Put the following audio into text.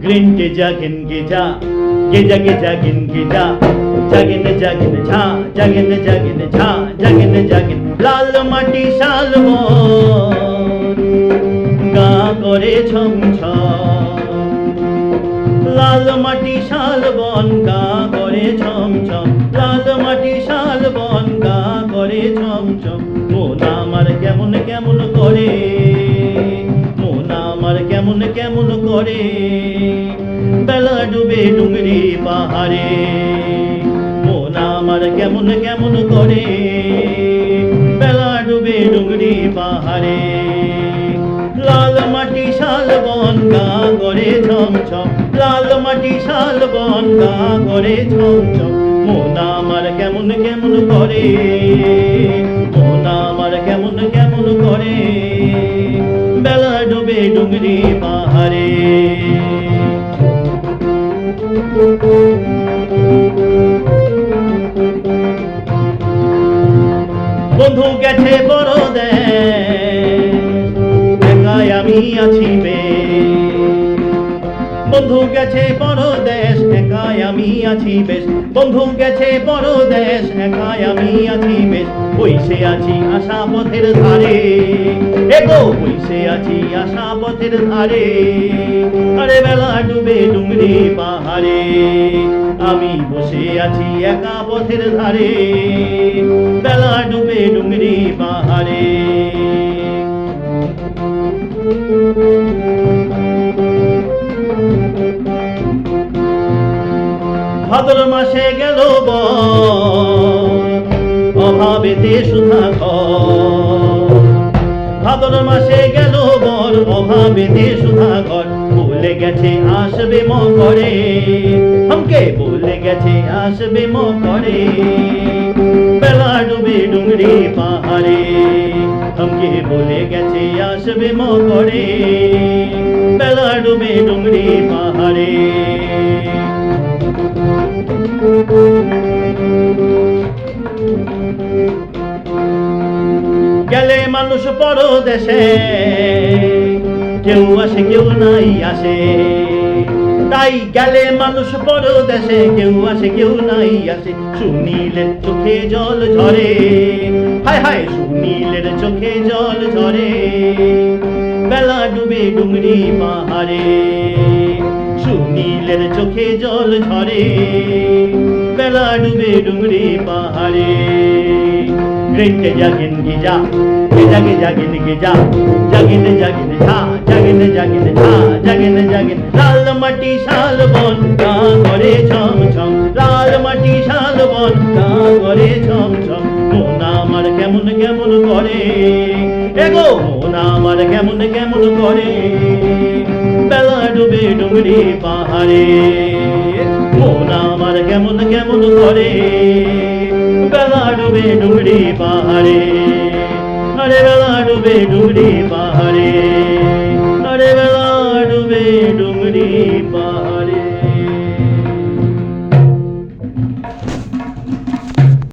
green কে জাগিন গেজা গেজা গেজা গিন গেজা জাগিন জাগিন ঝা জাগিন জাগিন ঝা জাগিন জাগিন লাল মাটি শালবন গা করে ছম ছম লাল মাটি শালবন গা করে ছম ছম লাল মাটি শালবন গা করে ছম ছম মন আমার কেমন কেমন করে মন আমার কেমন কেমন করে বেলা ডুবে ডুংরি পাহাড়ে মন আমার কেমন কেমন করে বেলা ডুবে ডুংরি পাহাড়ে লাল মাটি শালবন গা করে ছম ছম লাল মাটি শালবন গা করে ছম ছম মন আমার কেমন কেমন করে মন আমার কেমন কেমন করে বেলা ডুবে ডুংরি পাহাড়ে বন্ধু গেছে বড় দেশ একাই আমি আছি বেশ বন্ধু গেছে বড় দেশ একাই আমি আছি বেশ বন্ধু গেছে বড় দেশ একাই আমি আছি বেশ বইসে আছি আশা পথের ধারে এগো বইসে আছি আশা পথের ধারে আরে বেলা ডুবে ডুংরি পাহাড়ে আমি বসে আছি একা পথের ধারে বেলা ডুবে ডুংরি পাহাড়ে ভাদ্র মাসে গেল অভাবেতে সুধাকর ভাদ্র মাসে গেল বর অভাবেতে সুধাকর বলে গেছে আসবে মকরে हमके বলে গেছে আসবে মকরে বেলা ডুবে ডুংরি পাহাড়ে हमके বলে গেছে আসবে মকরে বেলা ডুবে ডুংরি পাহাড়ে গেলে মানুষ পরদেশে কেউ আসে কেউ নাই আসে তাই গেলে মানুষ পরদেশে কেউ আসে কেউ নাই আসে সুনীলের চোখে জল ঝরে হায় হায় সুনীলের চোখে জল ঝরে বেলা ডুবে ডুংরি পাহাড়ে সুনীলের চোখে জল ঝরে বেলা ডুবে ডুংরি পাহাড়ে গ্রিন কে জাগিন গিজা গেজা গেজা গিন গিজা জাগিন জাগিন ঝা জাগিন জাগিন ঝা জাগিন জাগিন লাল মাটি শালবন গা করে ছম ছম লাল মাটি শালবন গা করে ছম ছম মন আমার কেমন কেমন করে এগো মন আমার কেমন কেমন করে বেলা ডুবে ডুংরি পাহাড়ে মন আমার কেমন কেমন করে বেলা ডুবে ডুংরি পাহাড়ে আরে বেলা ডুবে ডুংরি